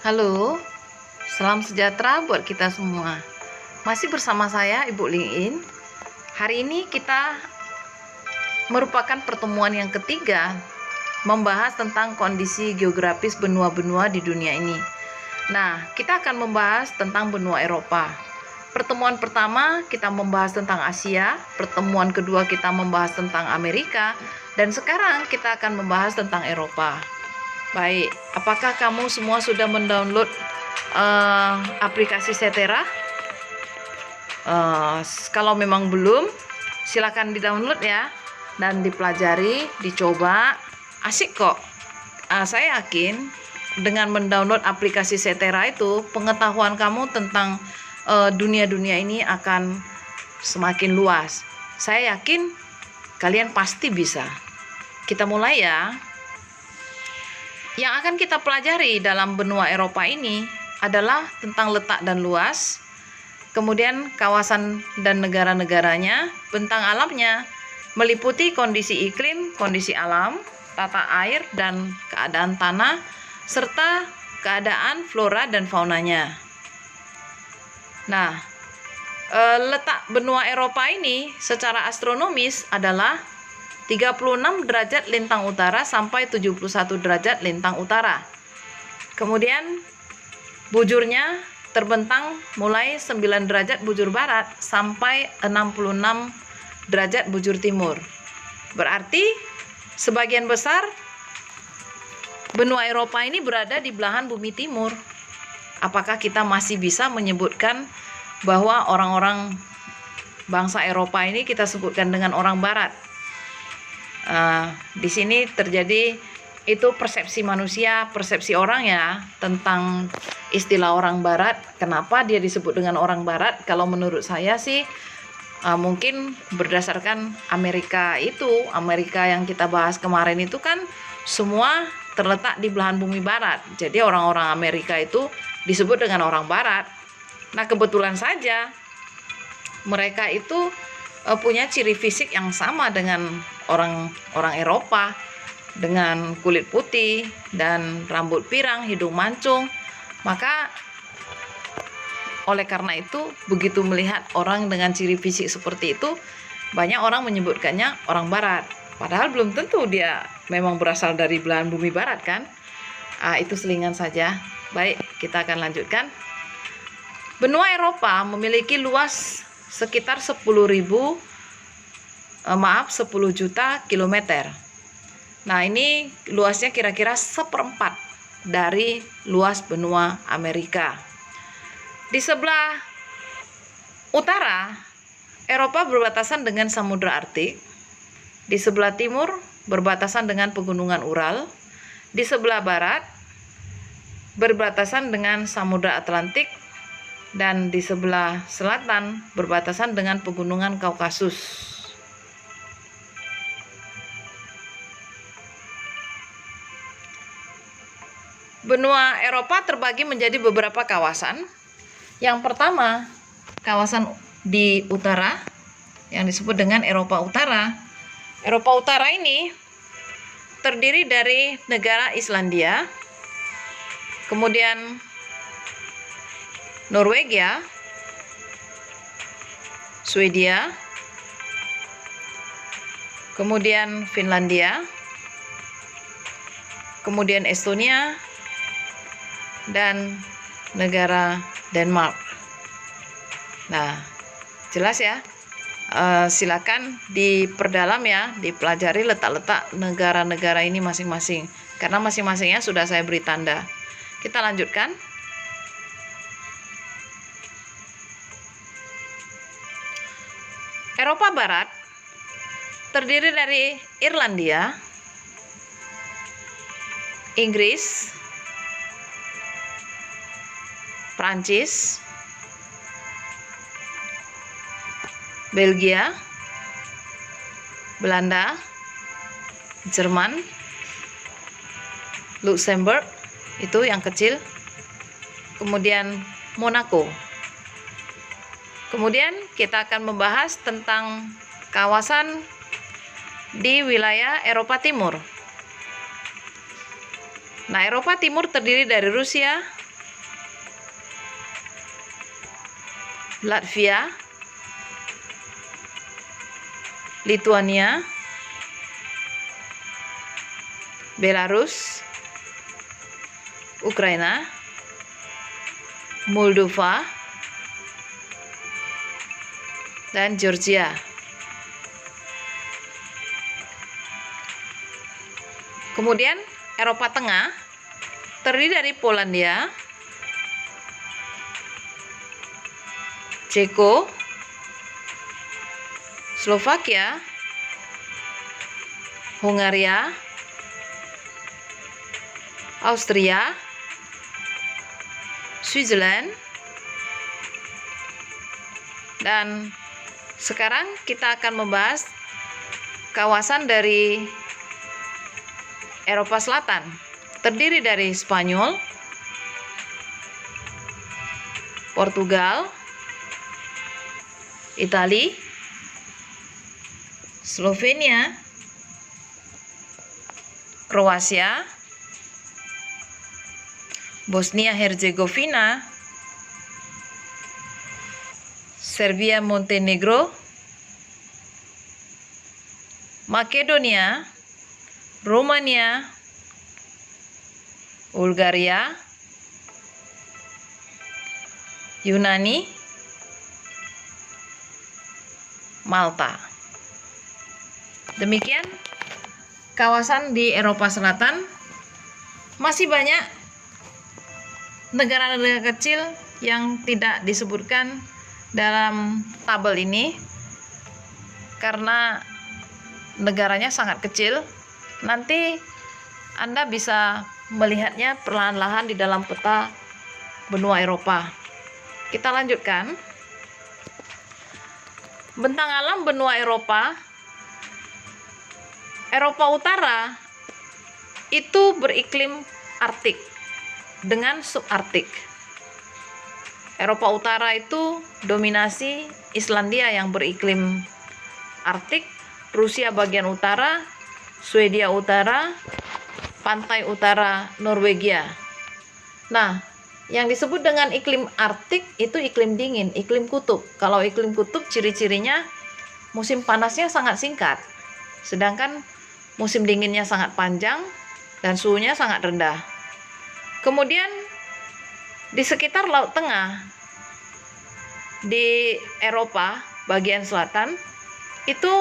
Halo, salam sejahtera buat kita semua. Masih bersama saya Ibu Lingin. Hari ini kita merupakan pertemuan yang ketiga membahas tentang kondisi geografis benua-benua di dunia ini. Nah, kita akan membahas tentang benua Eropa. Pertemuan pertama kita membahas tentang Asia, pertemuan kedua kita membahas tentang Amerika, dan sekarang kita akan membahas tentang Eropa. Baik, apakah kamu semua sudah mendownload aplikasi Setera? Kalau memang belum, silakan di-download ya dan dipelajari, dicoba. Asik kok. Saya yakin dengan mendownload aplikasi Setera itu, pengetahuan kamu tentang dunia-dunia ini akan semakin luas. Saya yakin kalian pasti bisa. Kita mulai ya. Yang akan kita pelajari dalam benua Eropa ini adalah tentang letak dan luas, kemudian kawasan dan negara-negaranya, bentang alamnya, meliputi kondisi iklim, kondisi alam, tata air dan keadaan tanah, serta keadaan flora dan faunanya. Nah, letak benua Eropa ini secara astronomis adalah 36 derajat lintang utara sampai 71 derajat lintang utara. Kemudian bujurnya terbentang mulai 9 derajat bujur barat sampai 66 derajat bujur timur. Berarti sebagian besar benua Eropa ini berada di belahan bumi timur. Apakah kita masih bisa menyebutkan bahwa orang-orang bangsa Eropa ini kita sebutkan dengan orang barat? Di sini terjadi itu persepsi manusia, persepsi orang ya tentang istilah orang barat. Kenapa dia disebut dengan orang barat? Kalau menurut saya sih mungkin berdasarkan Amerika yang kita bahas kemarin itu kan semua terletak di belahan bumi barat. Jadi orang-orang Amerika itu disebut dengan orang barat. Nah, kebetulan saja mereka itu punya ciri fisik yang sama dengan orang Eropa, dengan kulit putih dan rambut pirang, hidung mancung. Maka oleh karena itu, begitu melihat orang dengan ciri fisik seperti itu, banyak orang menyebutkannya orang barat. Padahal belum tentu dia memang berasal dari belahan bumi barat kan. Itu selingan saja. Baik, kita akan lanjutkan. Benua Eropa memiliki luas sekitar 10 juta kilometer. Nah, ini luasnya kira-kira 1/4 dari luas benua Amerika. Di sebelah utara, Eropa berbatasan dengan Samudra Arktik. Di sebelah timur, berbatasan dengan Pegunungan Ural. Di sebelah barat, berbatasan dengan Samudra Atlantik. Dan di sebelah selatan berbatasan dengan Pegunungan Kaukasus. Benua Eropa terbagi menjadi beberapa kawasan. Yang pertama, kawasan di utara yang disebut dengan Eropa Utara. Eropa Utara ini terdiri dari negara Islandia, kemudian Norwegia, Swedia, kemudian Finlandia, kemudian Estonia, dan negara Denmark. Nah, jelas ya. Silakan diperdalam ya, dipelajari letak-letak negara-negara ini masing-masing. Karena masing-masingnya sudah saya beri tanda. Kita lanjutkan. Eropa Barat terdiri dari Irlandia, Inggris, Prancis, Belgia, Belanda, Jerman, Luxembourg, itu yang kecil, kemudian Monaco. Kemudian kita akan membahas tentang kawasan di wilayah Eropa Timur. Nah, Eropa Timur terdiri dari Rusia, Latvia, Lithuania, Belarus, Ukraina, Moldova, dan Georgia. Kemudian Eropa Tengah terdiri dari Polandia, Ceko, Slovakia, Hungaria, Austria, Switzerland, dan sekarang kita akan membahas kawasan dari Eropa Selatan. Terdiri dari Spanyol, Portugal, Italia, Slovenia, Kroasia, Bosnia Herzegovina, Serbia Montenegro, Makedonia, Romania, Bulgaria, Yunani, Malta. Demikian kawasan di Eropa Selatan. Masih banyak negara-negara kecil yang tidak disebutkan dalam tabel ini karena negaranya sangat kecil. Nanti Anda bisa melihatnya perlahan-lahan di dalam peta benua Eropa. Kita lanjutkan. Bentang alam benua Eropa. Eropa Utara itu beriklim Arktik dengan subarktik. Eropa Utara itu dominasi Islandia yang beriklim Arktik, Rusia bagian utara, Swedia utara, pantai utara Norwegia. Nah, yang disebut dengan iklim Arktik itu iklim dingin, iklim kutub. Kalau iklim kutub ciri-cirinya musim panasnya sangat singkat, sedangkan musim dinginnya sangat panjang dan suhunya sangat rendah. Kemudian di sekitar Laut Tengah di Eropa bagian selatan itu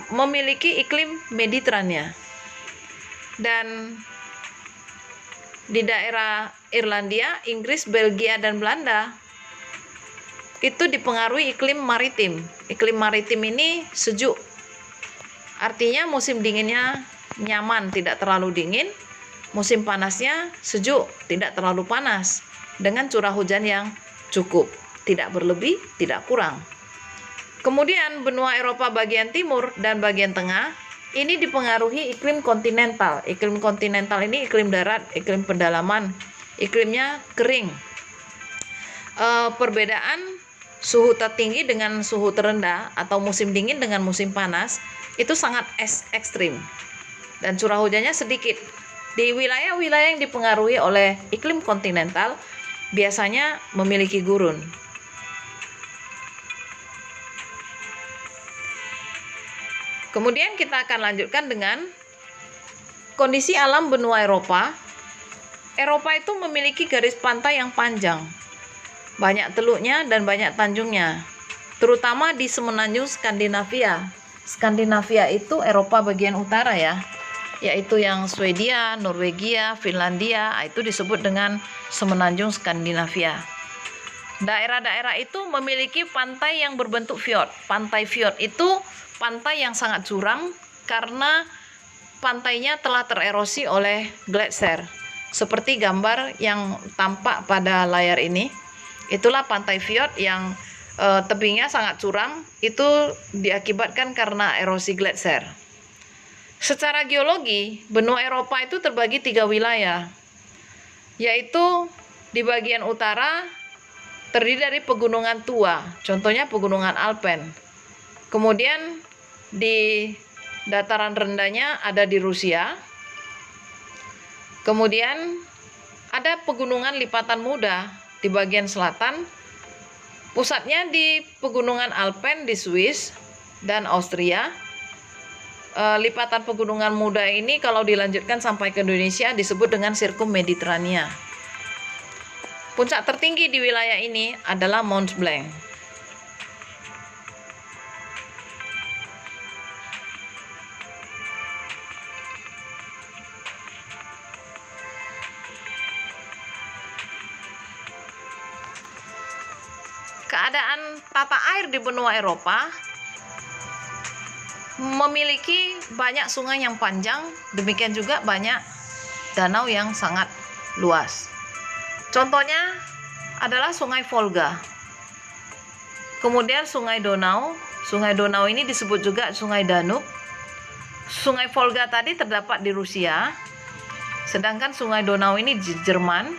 memiliki iklim Mediterania. Dan di daerah Irlandia, Inggris, Belgia, dan Belanda itu dipengaruhi iklim maritim. Iklim maritim ini sejuk. Artinya musim dinginnya nyaman, tidak terlalu dingin. Musim panasnya sejuk, tidak terlalu panas. Dengan curah hujan yang cukup, tidak berlebih, tidak kurang. Kemudian benua Eropa bagian timur dan bagian tengah ini dipengaruhi iklim kontinental. Iklim kontinental ini iklim darat, iklim pedalaman, iklimnya kering. Perbedaan suhu tertinggi dengan suhu terendah atau musim dingin dengan musim panas itu sangat ekstrim dan curah hujannya sedikit. Di wilayah-wilayah yang dipengaruhi oleh iklim kontinental biasanya memiliki gurun. Kemudian kita akan lanjutkan dengan kondisi alam benua Eropa. Eropa itu memiliki garis pantai yang panjang, banyak teluknya dan banyak tanjungnya, terutama di semenanjung Skandinavia. Skandinavia itu Eropa bagian utara ya, yaitu yang Swedia, Norwegia, Finlandia, itu disebut dengan semenanjung Skandinavia. Daerah-daerah itu memiliki pantai yang berbentuk fjord. Pantai fjord itu pantai yang sangat curam karena pantainya telah tererosi oleh gletser. Seperti gambar yang tampak pada layar ini. Itulah pantai fjord yang tebingnya sangat curam, itu diakibatkan karena erosi gletser. Secara geologi, benua Eropa itu terbagi 3 wilayah, yaitu di bagian utara terdiri dari pegunungan tua, contohnya pegunungan Alpen. Kemudian di dataran rendahnya ada di Rusia. Kemudian ada pegunungan lipatan muda di bagian selatan Pusatnya di pegunungan Alpen di Swiss dan Austria. Lipatan pegunungan muda ini kalau dilanjutkan sampai ke Indonesia disebut dengan Sirkum Mediterania. Puncak tertinggi di wilayah ini adalah Mont Blanc. Keadaan tata air di benua Eropa memiliki banyak sungai yang panjang, demikian juga banyak danau yang sangat luas. Contohnya adalah Sungai Volga. Kemudian Sungai Donau. Sungai Donau ini disebut juga Sungai Danube. Sungai Volga tadi terdapat di Rusia, sedangkan Sungai Donau ini di Jerman.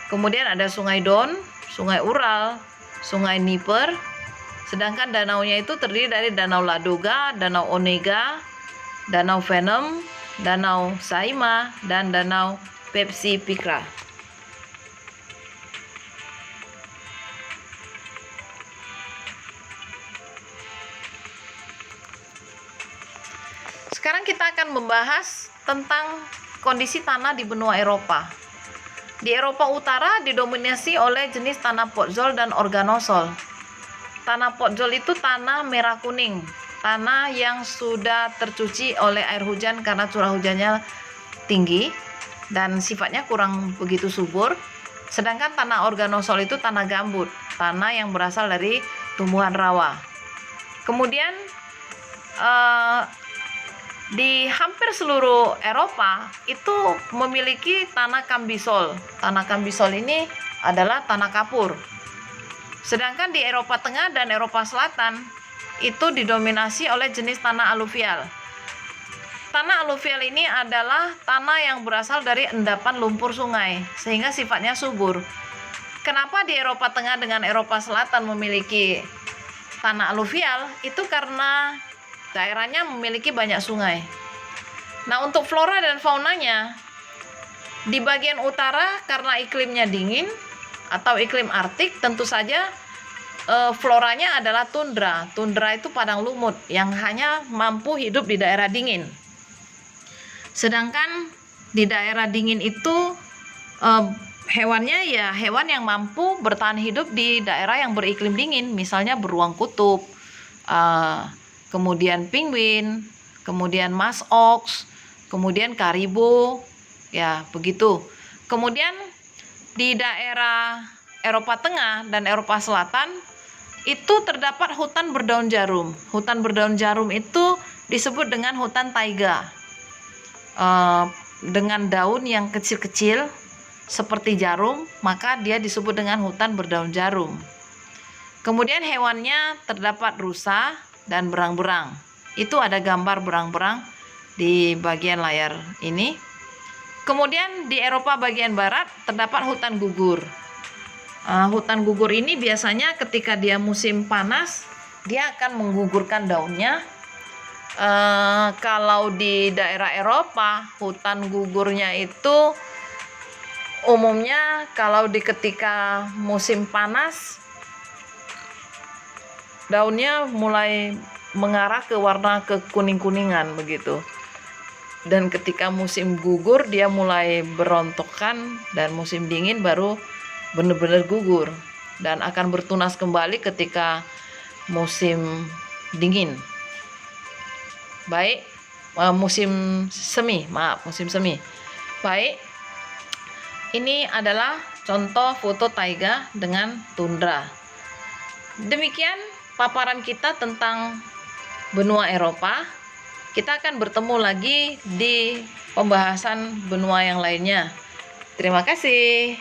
Kemudian ada Sungai Don, Sungai Ural, Sungai Dnieper, sedangkan danaunya itu terdiri dari Danau Ladoga, Danau Onega, Danau Venom, Danau Saima, dan Danau Pepsi-Pikra. Sekarang kita akan membahas tentang kondisi tanah di benua Eropa. Di Eropa Utara didominasi oleh jenis tanah podzol dan organosol. Tanah podzol itu tanah merah kuning, tanah yang sudah tercuci oleh air hujan karena curah hujannya tinggi dan sifatnya kurang begitu subur. Sedangkan tanah organosol itu tanah gambut, tanah yang berasal dari tumbuhan rawa. Kemudian di hampir seluruh Eropa itu memiliki tanah kambisol. Tanah kambisol ini adalah tanah kapur. Sedangkan di Eropa Tengah dan Eropa Selatan itu didominasi oleh jenis tanah aluvial. Tanah aluvial ini adalah tanah yang berasal dari endapan lumpur sungai, sehingga sifatnya subur. Kenapa di Eropa Tengah dengan Eropa Selatan memiliki tanah aluvial? Itu karena daerahnya memiliki banyak sungai. Nah, untuk flora dan faunanya, di bagian utara karena iklimnya dingin atau iklim Arktik, tentu saja floranya adalah tundra. Tundra itu padang lumut yang hanya mampu hidup di daerah dingin. Sedangkan di daerah dingin itu hewannya ya hewan yang mampu bertahan hidup di daerah yang beriklim dingin, misalnya beruang kutub, kemudian penguin, kemudian musk ox, kemudian karibo, ya begitu. Kemudian di daerah Eropa Tengah dan Eropa Selatan itu terdapat hutan berdaun jarum. Hutan berdaun jarum itu disebut dengan hutan taiga, dengan daun yang kecil-kecil seperti jarum, maka dia disebut dengan hutan berdaun jarum. Kemudian hewannya terdapat rusa dan berang-berang. Itu ada gambar berang-berang di bagian layar ini. Kemudian di Eropa bagian barat terdapat hutan gugur. Hutan gugur ini biasanya ketika dia musim panas, dia akan menggugurkan daunnya. Kalau di daerah Eropa, hutan gugurnya itu umumnya kalau di ketika musim panas, daunnya mulai mengarah ke warna kekuning-kuningan begitu. Dan ketika musim gugur dia mulai berontokan, dan musim dingin baru benar-benar gugur dan akan bertunas kembali ketika musim dingin. Baik, musim semi. Baik. Ini adalah contoh foto taiga dengan tundra. Demikian paparan kita tentang benua Eropa. Kita akan bertemu lagi di pembahasan benua yang lainnya. Terima kasih.